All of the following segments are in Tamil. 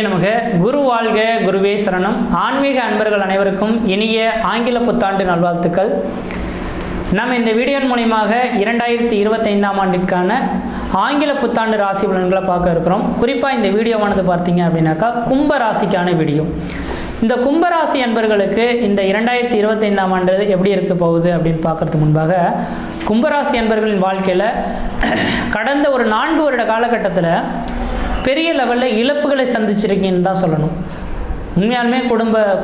நமக. குரு வாழ்க, குருவே சரணம். ஆன்மீக அன்பர்கள் அனைவருக்கும் இனிய ஆங்கில புத்தாண்டு நல்வாழ்த்துக்கள். நம்ம இந்த வீடியோ மூலியமாக 2025ஆம் ஆண்டிற்கான ஆங்கில புத்தாண்டு ராசி பலன்களை பார்க்க இருக்கிறோம். குறிப்பாக இந்த வீடியோவானது பார்த்தீங்க அப்படின்னாக்கா கும்ப ராசிக்கான வீடியோ. இந்த கும்பராசி அன்பர்களுக்கு இந்த 2025ஆம் ஆண்டு எப்படி இருக்க போகுது அப்படின்னு பார்க்கறதுக்கு முன்பாக, கும்பராசி அன்பர்களின் வாழ்க்கையில் கடந்த ஒரு 4 வருட காலகட்டத்தில் பெரிய லெவலில் இழப்புகளை சந்திச்சிருக்கீங்கன்னு தான் சொல்லணும். உண்மையாலுமே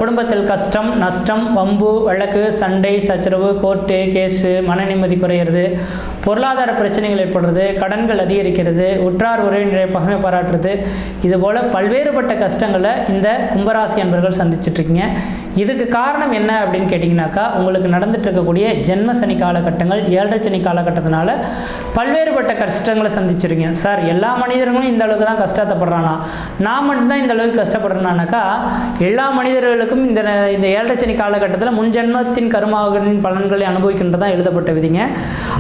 குடும்பத்தில் கஷ்டம், நஷ்டம், வம்பு, வழக்கு, சண்டை, சச்சரவு, கோர்ட்டு கேஸு, மன நிம்மதி குறையிறது, பொருளாதார பிரச்சனைகள் ஏற்படுறது, கடன்கள் அதிகரிக்கிறது, உற்றார் உறவினரை பகைமை பாராட்டுறது, இதுபோல் பல்வேறுபட்ட கஷ்டங்களை இந்த கும்பராசி அன்பர்கள் சந்திச்சிட்ருக்கீங்க. இதுக்கு காரணம் என்ன அப்படின்னு கேட்டிங்கனாக்கா, உங்களுக்கு நடந்துட்டு இருக்கக்கூடிய ஜென்ம சனி காலகட்டங்கள், 7.5 சனி காலகட்டத்தினால பல்வேறுபட்ட கஷ்டங்களை சந்திச்சிருக்கீங்க. சார், எல்லா மனிதர்களும் இந்த அளவுக்கு தான் கஷ்டப்படுறானா, நான் மட்டும்தான் இந்த அளவுக்கு கஷ்டப்படுறேனாக்கா, எல்லா மனிதர்களுக்கும் இந்த 7.5 சனி காலகட்டத்தில் முன் ஜென்மத்தின் கர்மாவின் பலன்களை அனுபவிக்கின்றதான் எழுதப்பட்ட விதிங்க.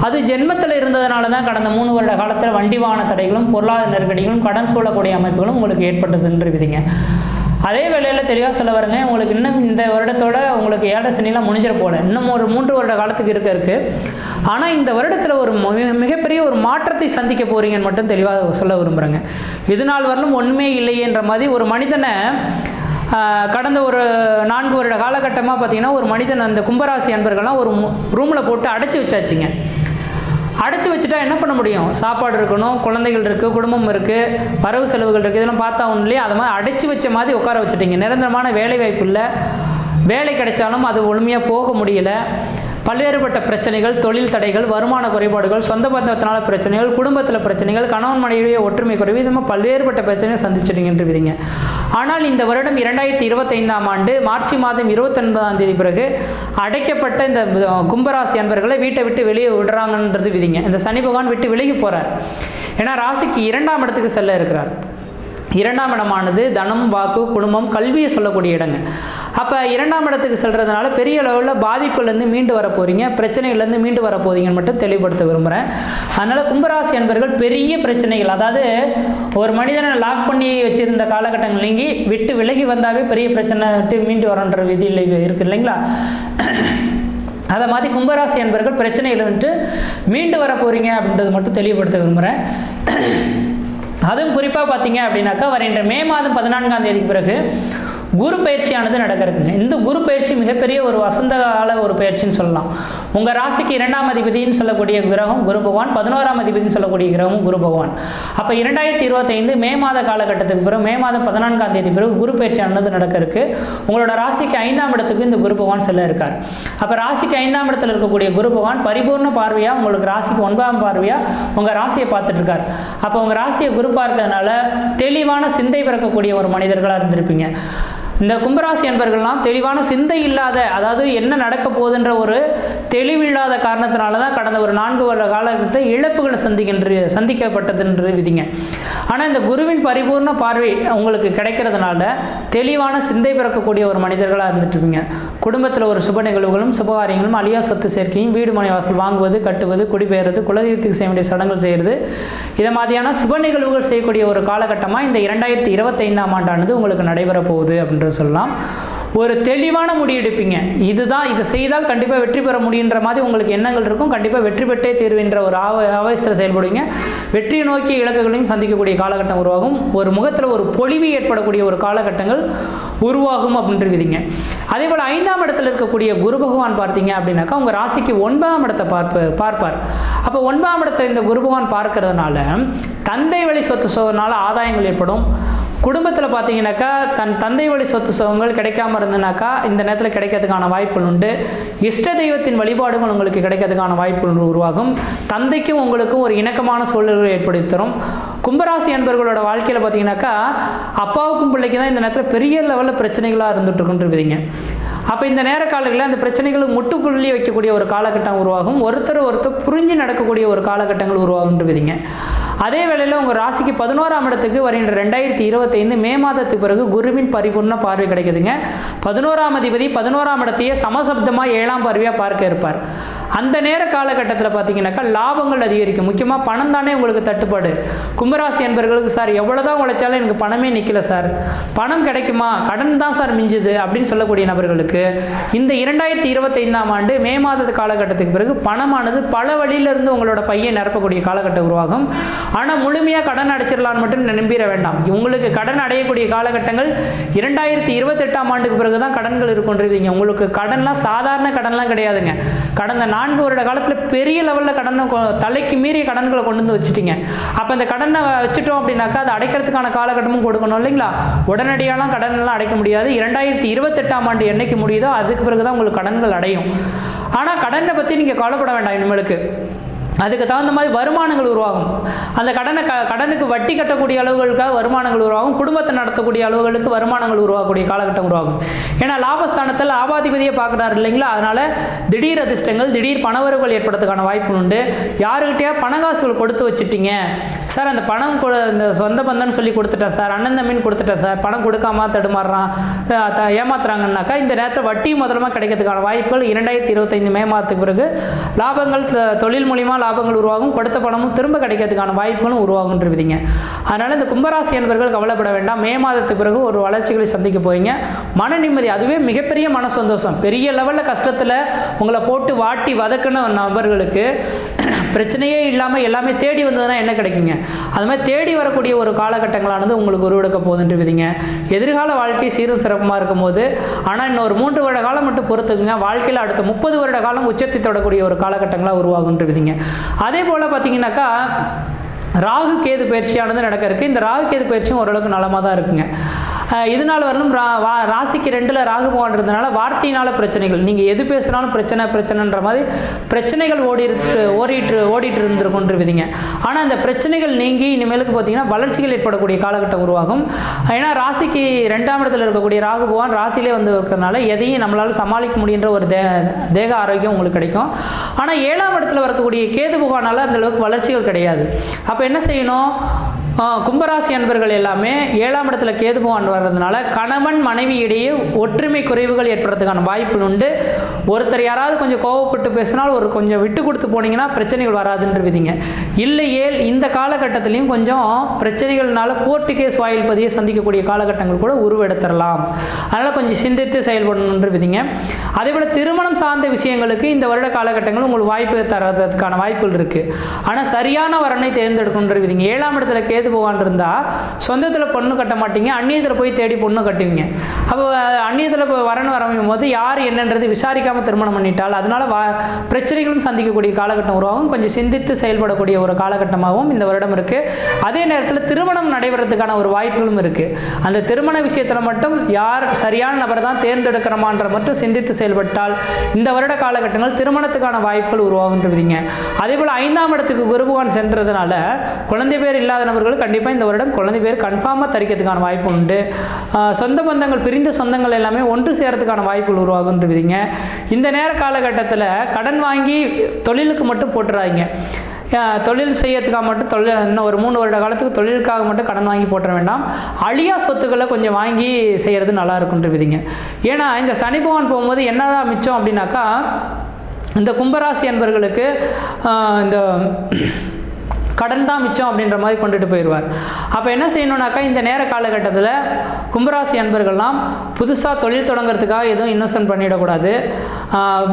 அது ஜென்மத்தில் இருந்ததுனால தான் கடந்த 3 வருட காலத்தில் வண்டி வாகன தடைகளும், பொருளாதார நெருக்கடிகளும், கடன் சூழக்கூடிய அமைப்புகளும் உங்களுக்கு ஏற்பட்டதுன்ற விதிங்க. அதே வேளையில் தெளிவாக சொல்ல வரங்க, உங்களுக்கு இன்னும் இந்த வருடத்தோட உங்களுக்கு 7.5 சனிலாம் முடிஞ்சிட போல, இன்னும் ஒரு 3 வருட காலத்துக்கு இருக்கு. ஆனால் இந்த வருடத்தில் ஒரு மிகப்பெரிய ஒரு மாற்றத்தை சந்திக்க போறீங்கன்னு மட்டும் தெளிவாக சொல்ல விரும்புகிறேங்க. இது நாள் வரலும் ஒன்றுமே இல்லையேன்ற மாதிரி ஒரு மனிதனை கடந்த ஒரு 4 வருட காலகட்டமாக பார்த்தீங்கன்னா, ஒரு மனிதன் அந்த கும்பராசி அன்பர்கள்லாம் ஒரு ரூமில் போட்டு அடைச்சி வச்சாச்சுங்க. அடைச்சி வச்சுட்டா என்ன பண்ண முடியும்? சாப்பாடு இருக்கணும், குழந்தைகள் இருக்குது, குடும்பம் இருக்குது, வரவு செலவுகள் இருக்குது, இதெல்லாம் பார்த்தா ஒன்றும் இல்லையா? அது மாதிரி அடைச்சி வச்ச மாதிரி உட்கார வச்சுட்டீங்க. நிரந்தரமான வேலை வாய்ப்பு இல்லை, வேலை கிடைச்சாலும் அது ஒழுமையாக போக முடியல, பல்வேறுபட்ட பிரச்சனைகள், தொழில் தடைகள், வருமான குறைபாடுகள், சொந்த பந்தத்தினால பிரச்சனைகள், குடும்பத்தில் பிரச்சனைகள், கணவன் மனைவியுடைய ஒற்றுமை குறைவு, இது மாதிரி பல்வேறுபட்ட பிரச்சனைகள் சந்திச்சிட்டீங்கன்றீங்க. ஆனால் இந்த வருடம் 2025ஆம் ஆண்டு மார்ச் மாதம் 29ஆம் தேதி பிறகு அடைக்கப்பட்ட இந்த கும்பராசி அன்பர்களை வீட்டை விட்டு வெளியே விடுறாங்கன்றது விதிங்க. இந்த சனி பகவான் விட்டு விலகி போகிறார். ஏன்னா ராசிக்கு 2ஆம் இடத்துக்கு செல்ல இருக்கிறார். 2ஆம் இடமானது தனம், வாக்கு, குடும்பம், கல்வியை சொல்லக்கூடிய இடங்க. அப்போ 2ஆம் இடத்துக்கு செல்றதுனால பெரிய லெவலில் பாதிப்புலேருந்து மீண்டு வர போகிறீங்க, பிரச்சனைகள்லேருந்து மீண்டு வர போகிறீங்கன்னு மட்டும் தெளிவுபடுத்த விரும்புகிறேன். அதனால் கும்பராசி அன்பர்கள் பெரிய பிரச்சனைகள், அதாவது ஒரு மனிதனை லாக் பண்ணி வச்சுருந்த காலகட்டங்கள் நீங்கி விட்டு விலகி வந்தாவே பெரிய பிரச்சனை விட்டு மீண்டு வரன்ற விதியில் இருக்குது இல்லைங்களா? அதை மாதிரி கும்பராசி அன்பர்கள் பிரச்சனைகளை வந்துட்டு மீண்டு வர போகிறீங்க அப்படின்றது மட்டும் தெளிவுபடுத்த விரும்புகிறேன். அதுவும் குறிப்பாக பார்த்தீங்க அப்படின்னாக்கா, வருகின்ற மே மாதம் 14ஆம் தேதிக்கு பிறகு குரு பயிற்சியானது நடக்கிறதுங்க. இந்த குரு பயிற்சி மிகப்பெரிய ஒரு வசந்த கால ஒரு பயிற்சின்னு சொல்லலாம். உங்கள் ராசிக்கு 2ஆம் அதிபதினு சொல்லக்கூடிய கிரகம் குரு பகவான், 11ஆம் அதிபதினு சொல்லக்கூடிய கிரகம் குரு பகவான். அப்போ 2025 மே மாத காலகட்டத்துக்கு பிறகு, மே மாதம் 14ஆம் தேதி பிறகு குரு பயிற்சியானது நடக்க இருக்கு. உங்களோட ராசிக்கு 5ஆம் இடத்துக்கு இந்த குரு பகவான் செல்ல இருக்கார். அப்போ ராசிக்கு 5ஆம் இடத்துல இருக்கக்கூடிய குரு பகவான் பரிபூர்ண பார்வையாக உங்களுக்கு ராசிக்கு 9ஆம் பார்வையாக உங்கள் ராசியை பார்த்துட்டு இருக்கார். அப்போ உங்கள் ராசியை குரு பார்க்கறதுனால தெளிவான சிந்தை பிறக்கக்கூடிய ஒரு மனிதர்களாக இருந்திருப்பீங்க. இந்த கும்பராசி அன்பர்கள்லாம் தெளிவான சிந்தை இல்லாத, அதாவது என்ன நடக்க போகுதுன்ற ஒரு தெளிவில்லாத காரணத்தினால தான் கடந்த ஒரு 4 வருட காலகட்டத்தில் இழப்புகளை சந்திக்கப்பட்டதுன்ற விதிங்க. ஆனால் இந்த குருவின் பரிபூர்ண பார்வை உங்களுக்கு கிடைக்கிறதுனால தெளிவான சிந்தை பிறக்கக்கூடிய ஒரு மனிதர்களாக இருந்துட்டுருப்பீங்க. குடும்பத்தில் ஒரு சுப நிகழ்வுகளும் சுபகாரியங்களும், அழியா சொத்து சேர்க்கையும், வீடு மனை வாசல் வாங்குவது, கட்டுவது, குடிபெயர்றது, குலதெய்வத்துக்கு செய்ய வேண்டிய சடங்குகள் செய்கிறது, இதை மாதிரியான சுப நிகழ்வுகள் செய்யக்கூடிய ஒரு காலகட்டமாக இந்த 2025ஆம் ஆண்டானது உங்களுக்கு நடைபெற போகுது அப்படின்ற சொல்லலாம். ஒரு தெளிவான முடிவெடுப்பீங்க. இதுதான், இதை செய்தால் கண்டிப்பாக வெற்றி பெற முடியுன்ற மாதிரி உங்களுக்கு எண்ணங்கள் இருக்கும். கண்டிப்பாக வெற்றி பெற்றே தீர்வுன்ற ஒரு ஆவேசத்தில் செயல்படுவீங்க. வெற்றியை நோக்கி இலக்குகளையும் சந்திக்கக்கூடிய காலகட்டம் உருவாகும். ஒரு முகத்தில் ஒரு பொலிவு ஏற்படக்கூடிய ஒரு காலகட்டங்கள் உருவாகும் அப்படின்ற விதிங்க. அதே போல் 5ஆம் இடத்துல இருக்கக்கூடிய குரு பகவான் பார்த்தீங்க அப்படின்னாக்கா, உங்கள் ராசிக்கு 9ஆம் இடத்தை பார்ப்பார். அப்போ 9ஆம் இடத்தை இந்த குரு பகவான் பார்க்கறதுனால தந்தை வழி சொத்து சோகனால ஆதாயங்கள் ஏற்படும். குடும்பத்தில் பார்த்தீங்கன்னாக்கா தந்தை வழி சொத்து சுகங்கள் கிடைக்காம இருந்ததுனாக்கா இந்த நேரத்தில் கிடைக்கிறதுக்கான வாய்ப்புகள் உண்டு. இஷ்ட தெய்வத்தின் வழிபாடுகள் உங்களுக்கு கிடைக்கிறதுக்கான வாய்ப்புகள் உருவாகும். தந்தைக்கும் உங்களுக்கும் ஒரு இணக்கமான சூழல்களை ஏற்படுத்தி தரும். கும்பராசி அன்பர்களோட வாழ்க்கையில் பார்த்தீங்கன்னாக்கா அப்பாவுக்கும் பிள்ளைக்கு தான் இந்த நேரத்தில் பெரிய லெவலில் பிரச்சனைகளாக இருந்துட்டு இருக்குன்றீங்க. அப்போ இந்த நேர காலங்களில் அந்த பிரச்சனைகளுக்கு முட்டுப்புள்ளி வைக்கக்கூடிய ஒரு காலகட்டம் உருவாகும். ஒருத்தர் புரிஞ்சு நடக்கக்கூடிய ஒரு காலகட்டங்கள் உருவாகுன்றீங்க. அதே வேளையில் உங்கள் ராசிக்கு 11ஆம் இடத்துக்கு வருகின்ற 2025 மே மாதத்துக்கு பிறகு குருவின் பரிபூர்ண பார்வை கிடைக்குதுங்க. 11ஆம் அதிபதி 11ஆம் இடத்தையே சமசப்தமாக 7ஆம் பார்வையாக பார்க்க இருப்பார். அந்த நேர காலகட்டத்தில் பார்த்தீங்கன்னாக்கா லாபங்கள் அதிகரிக்கும். முக்கியமாக பணம் தானே உங்களுக்கு தட்டுப்பாடு. கும்பராசி என்பவர்களுக்கு சார் எவ்வளோதான் உழைச்சாலும் எனக்கு பணமே நிற்கல சார், பணம் கிடைக்குமா, கடன் தான் சார் மிஞ்சுது அப்படின்னு சொல்லக்கூடிய நபர்களுக்கு இந்த 2025ஆம் ஆண்டு மே மாத காலகட்டத்துக்கு பிறகு பணமானது பல வழியிலிருந்து உங்களோட பையை நிரப்பக்கூடிய காலகட்டம் உருவாகும். ஆனால் முழுமையாக கடன் அடைச்சிடலான்னு மட்டும் நம்பிட வேண்டாம். உங்களுக்கு கடன் அடையக்கூடிய காலகட்டங்கள் 2028ஆம் ஆண்டுக்கு பிறகு தான் கடன்கள் இருக்குன்றீங்க. உங்களுக்கு கடன்லாம் சாதாரண கடன்லாம் கிடையாதுங்க. கடந்த 4 வருட காலத்தில் பெரிய லெவலில் கடனை தலைக்கு மீறிய கடன்களை கொண்டு வந்து வச்சுட்டீங்க. அப்போ அந்த கடனை வச்சுட்டோம் அப்படின்னாக்கா அது அடைக்கிறதுக்கான காலகட்டமும் கொடுக்கணும் இல்லைங்களா? உடனடியாலாம் கடனெல்லாம் அடைக்க முடியாது. 2028ஆம் ஆண்டு என்னைக்கு முடியுதோ அதுக்கு பிறகு தான் உங்களுக்கு கடன்கள் அடையும். ஆனால் கடனை பற்றி நீங்கள் கவலைப்பட வேண்டாம். இனிமேலுக்கு அதுக்கு தகுந்த மாதிரி வருமானங்கள் உருவாகும். அந்த கடனுக்கு வட்டி கட்டக்கூடிய அளவுகளுக்காக வருமானங்கள் உருவாகும். குடும்பத்தை நடத்தக்கூடிய அளவுகளுக்கு வருமானங்கள் உருவாகக்கூடிய காலகட்டம் உருவாகும். ஏன்னா லாபஸ்தானத்தில் லாபாதிபதியை பார்க்குறாரு இல்லைங்களா? அதனால் திடீர் அதிர்ஷ்டங்கள், திடீர் பணவரவுகள் ஏற்படுறதுக்கான வாய்ப்பு உண்டு. யாருக்கிட்டையா பணங்காசுகள் கொடுத்து வச்சுட்டீங்க சார், அந்த பணம் இந்த சொந்த பந்தன்னு சொல்லி கொடுத்துட்டேன் சார், அண்ணன் தம்பின்னு கொடுத்துட்டேன் சார், பணம் கொடுக்காம தடுமாறுறான், ஏமாத்துறாங்கன்னாக்கா இந்த நேரத்தில் வட்டி முதலமாக கிடைக்கிறதுக்கான வாய்ப்புகள் 2025 மே மாதத்துக்கு பிறகு லாபங்கள் தொழில் மூலியமாக லாபங்கள் உருவாகும். கொடுத்த பணமும் திரும்ப கிடைக்கிறதுக்கான வாய்ப்புகளும் உருவாகுன்றீங்க. அதனால இந்த கும்பராசி என்பவர்கள் கவலைப்பட வேண்டாம். மே மாதத்துக்கு பிறகு ஒரு வளர்ச்சிகளை சந்திக்க போறீங்க. மன நிம்மதி, அதுவே மிகப்பெரிய மன சந்தோஷம். பெரிய லெவலில் கஷ்டத்தில் உங்களை போட்டு வாட்டி வதக்கின நபர்களுக்கு பிரச்சனையே இல்லாமல் எல்லாமே தேடி வந்ததுன்னா என்ன கிடைக்குங்க? அது மாதிரி தேடி வரக்கூடிய ஒரு காலகட்டங்களானது உங்களுக்கு உருவெடுக்க போகுதுன்றீங்க. எதிர்கால வாழ்க்கை சீரும் சிறப்புமாக இருக்கும் போது, ஆனால் இன்னொரு 3 வருட காலம் மட்டும் பொறுத்துக்குங்க. வாழ்க்கையில் அடுத்த 30 வருட காலம் உச்சத்தை தொடக்கூடிய ஒரு காலகட்டங்களாக உருவாகுன்றீங்க. அதே போல் பார்த்தீங்கன்னாக்கா ராகு கேது பயிற்சியானது நடக்க இருக்குது. இந்த ராகு கேது பயிற்சியும் ஓரளவுக்கு நலமாக தான் இருக்குங்க. இதனால் வரணும் ராசிக்கு 2ல் ராகு பகவான் இருந்ததுனால வார்த்தையினால பிரச்சனைகள், நீங்கள் எது பேசுனாலும் பிரச்சனைன்ற மாதிரி பிரச்சனைகள் ஓடிட்டு இருந்துருக்குன்றீங்க. ஆனால் இந்த பிரச்சனைகள் நீங்கி இனிமேலுக்கு பார்த்தீங்கன்னா வளர்ச்சிகள் ஏற்படக்கூடிய காலகட்டம் உருவாகும். ஏன்னா ராசிக்கு 2ஆம் இடத்துல இருக்கக்கூடிய ராகு பகவான் ராசியிலே வந்து இருக்கிறதுனால எதையும் நம்மளால் சமாளிக்க முடியுன்ற ஒரு தேக ஆரோக்கியம் உங்களுக்கு கிடைக்கும். ஆனால் 7ஆம் இடத்துல வரக்கூடிய கேது பகவானால் அந்த அளவுக்கு வளர்ச்சிகள் கிடையாது. அப்போ என்ன செய்யணும்? கும்பராசி அன்பர்கள் எல்லாமே 7ஆம் இடத்துல கேது பகவான் வர்றதுனால கணவன் மனைவி இடையே ஒற்றுமை குறைவுகள் ஏற்படுறதுக்கான வாய்ப்பு உண்டு. ஒருத்தர் யாராவது கொஞ்சம் கோவப்பட்டு பேசினால் ஒரு கொஞ்சம் விட்டு கொடுத்து போனீங்கன்னா பிரச்சனைகள் வராதுன்றீங்க. இல்லையே இந்த காலகட்டத்திலையும் கொஞ்சம் பிரச்சனைகள்னால கோர்ட்டு கேஸ் வாயில் பதியை சந்திக்கக்கூடிய காலகட்டங்கள் கூட உருவெடுத்துடலாம். அதனால் கொஞ்சம் சிந்தித்து செயல்படணுன்றீங்க. அதே போல் திருமணம் சார்ந்த விஷயங்களுக்கு இந்த வருட காலகட்டங்கள் உங்களுக்கு வாய்ப்பு தரதுக்கான வாய்ப்புகள் இருக்குது. ஆனால் சரியான வரனை தேர்ந்தெடுக்கணுன்றீங்க. 7ஆம் இடத்துல கேது போவான் இருந்தால் சொந்தத்தில் பொண்ணு கட்ட மாட்டீங்க, அந்நியத்தில் போய் தேடி பொண்ணு கட்டுவீங்க. அப்போ அந்நியத்தில் வரணும் வரமையும் போது யார் என்னன்றது விசாரிக்காமல் திருமணம் பண்ணிட்டால் அதனால் பிரச்சனைகளும் சந்திக்கக்கூடிய காலகட்டம் உருவாகும். கொஞ்சம் சிந்தித்து செயல்படக்கூடிய ஒரு காலகட்டமாகவும் இந்த வருடம் இருக்குது. அதே நேரத்தில் திருமணம் நடைபெறதுக்கான ஒரு வாய்ப்புகளும் இருக்குது. அந்த திருமண விஷயத்தில் மட்டும் யார் சரியான நபர் தான் தேர்ந்தெடுக்கிறோமான்ற மட்டும் சிந்தித்து செயல்பட்டால் இந்த வருட காலகட்டங்கள் திருமணத்துக்கான வாய்ப்புகள் உருவாகுன்றீங்க. அதே போல் 5ஆம் இடத்துக்கு குரு பகவான் சென்றதுனால குழந்தை பேர் இல்லாத நபர்கள் கண்டிப்பாக இந்த வருடம் குழந்தை பேர் கன்ஃபார்மாக தரிக்கிறதுக்கான வாய்ப்பு உண்டு. சொந்த பந்தங்கள், பிரிந்த சொந்தங்கள் எல்லாமே ஒன்று சேரத்துக்கான வாய்ப்புகள் உருவாகுன்றீங்க. இந்த நேர காலகட்டத்தில் கடன் வாங்கி தொழிலுக்கு மட்டும் போட்டுறாதீங்க. தொழில் செய்யறதுக்காக மட்டும் இன்னும் ஒரு 3 வருட காலத்துக்கு தொழிலுக்காக மட்டும் கடன் வாங்கி போட்டுற வேண்டாம். அழியா சொத்துக்களை கொஞ்சம் வாங்கி செய்கிறது நல்லா இருக்குன்றீங்க. ஏன்னா இந்த சனி பகவான் போகும்போது என்னதான் மிச்சம் அப்படின்னாக்கா இந்த கும்பராசி என்பவர்களுக்கு இந்த கடன் தான் மிச்சம் அப்படின்ற மாதிரி கொண்டுட்டு போயிடுவார். அப்போ என்ன செய்யணும்னாக்கா இந்த நேர காலகட்டத்தில் கும்பராசி அன்பர்கள்லாம் புதுசாக தொழில் தொடங்குறதுக்காக எதுவும் இன்வெஸ்ட்மெண்ட் பண்ணிடக்கூடாது.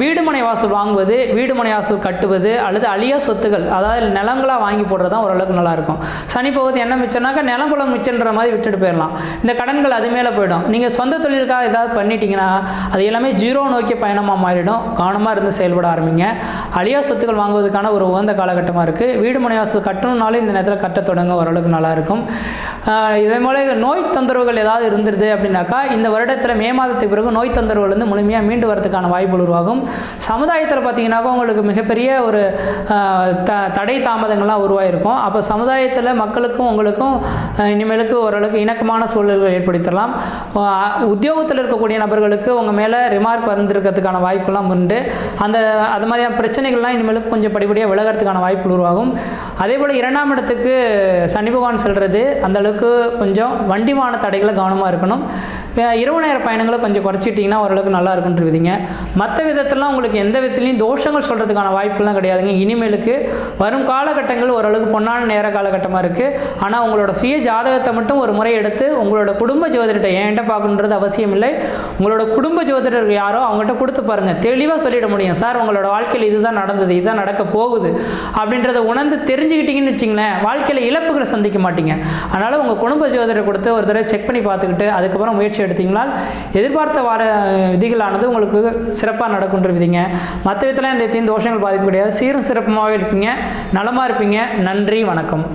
வீடு மனை வாசல் வாங்குவது, வீடு மனை வாசல் கட்டுவது அல்லது அழியா சொத்துகள், அதாவது நிலங்களாக வாங்கி போடுறது தான் ஓரளவுக்கு நல்லாயிருக்கும். சனி போகுது என்ன மிச்சம்னாக்கா நிலங்குளம் மிச்சன்ற மாதிரி விட்டுட்டு போயிடலாம். இந்த கடன்கள் அது மேலே போயிடும். நீங்கள் சொந்த தொழிலுக்காக ஏதாவது பண்ணிட்டீங்கன்னா அது எல்லாமே ஜீரோ நோக்கிய பயணமாக மாறிடும். கவனமாக இருந்து செயல்பட ஆரம்பிங்க. அழியா சொத்துக்கள் வாங்குவதற்கான ஒரு உகந்த காலகட்டமாக இருக்குது. வீடு மனை வாசல் கட்டணும்னாலும் இந்த நேரத்தில் கட்ட தொடங்க ஓரளவுக்கு நல்லாயிருக்கும். இதே போல நோய் தொந்தரவுகள் ஏதாவது இருந்துருது அப்படின்னாக்கா இந்த வருடத்தில் மே மாதத்துக்கு பிறகு நோய் தொந்தரவுகள் வந்து முழுமையாக மீண்டு வரதுக்கான வாய்ப்பு உருவாகும். சமுதாயத்தில் பார்த்தீங்கன்னாக்கா உங்களுக்கு மிகப்பெரிய ஒரு தடை தாமதங்கள்லாம் உருவாயிருக்கும். அப்போ சமுதாயத்தில் மக்களுக்கும் உங்களுக்கும் இனிமேலுக்கு ஓரளவுக்கு இணக்கமான சூழல்கள் ஏற்படுத்தலாம். உத்தியோகத்தில் இருக்கக்கூடிய நபர்களுக்கு உங்கள் மேலே ரிமார்க் வந்திருக்கிறதுக்கான வாய்ப்புலாம் உண்டு. அது மாதிரியான பிரச்சனைகள்லாம் இனிமேலுக்கு கொஞ்சம் படிப்படியாக விலகிறதுக்கான வாய்ப்பு உருவாகும். அதே போல் 2ஆம் இடத்துக்கு சனி பகவான் செல்வது அந்த அளவுக்கு கொஞ்சம் வண்டி வாகன தடைகளை கவனமாக இருக்கணும். இரவு நேர பயணங்களை கொஞ்சம் குறைச்சிட்டிங்கன்னா ஓரளவுக்கு நல்லா இருக்குன்றீங்க. மற்ற விதத்திலாம் உங்களுக்கு எந்த விதத்துலையும் தோஷங்கள் சொல்கிறதுக்கான வாய்ப்புலாம் கிடையாதுங்க. இனிமேலுக்கு வரும் காலகட்டங்கள் ஓரளவுக்கு பொன்னான நேர காலகட்டமாக இருக்குது. ஆனால் உங்களோட சுய ஜாதகத்தை மட்டும் ஒரு முறை எடுத்து உங்களோட குடும்ப ஜோதிடர்கிட்ட என்கிட்ட பார்க்கணுன்றது அவசியம் இல்லை. உங்களோட குடும்ப ஜோதிடர் யாரோ அவங்ககிட்ட கொடுத்து பாருங்கள். தெளிவாக சொல்லிட முடியும், சார் உங்களோட வாழ்க்கையில் இதுதான் நடந்தது, இதுதான் நடக்க போகுது அப்படின்றத உணர்ந்து தெரிஞ்சுக்கிட்டீங்கன்னு வச்சிங்களேன், வாழ்க்கையில் இழப்புகளை சந்திக்க மாட்டீங்க. அதனால் உங்கள் குடும்ப ஜோதிடரை கொடுத்து ஒரு தடவை செக் பண்ணி பார்த்துக்கிட்டு அதுக்கப்புறம் முயற்சி எடுத்தீங்கனால் எதிர்பார்த்த வார விதிகளானது உங்களுக்கு சிறப்பாக நடக்குன்றவிதிங்க. மற்ற விதத்தில் இந்த தோஷங்கள் பாதிப்பு கிடையாது. சீரும் சிறப்புமாகவே இருப்பீங்க, நலமாக இருப்பீங்க. நன்றி, வணக்கம்.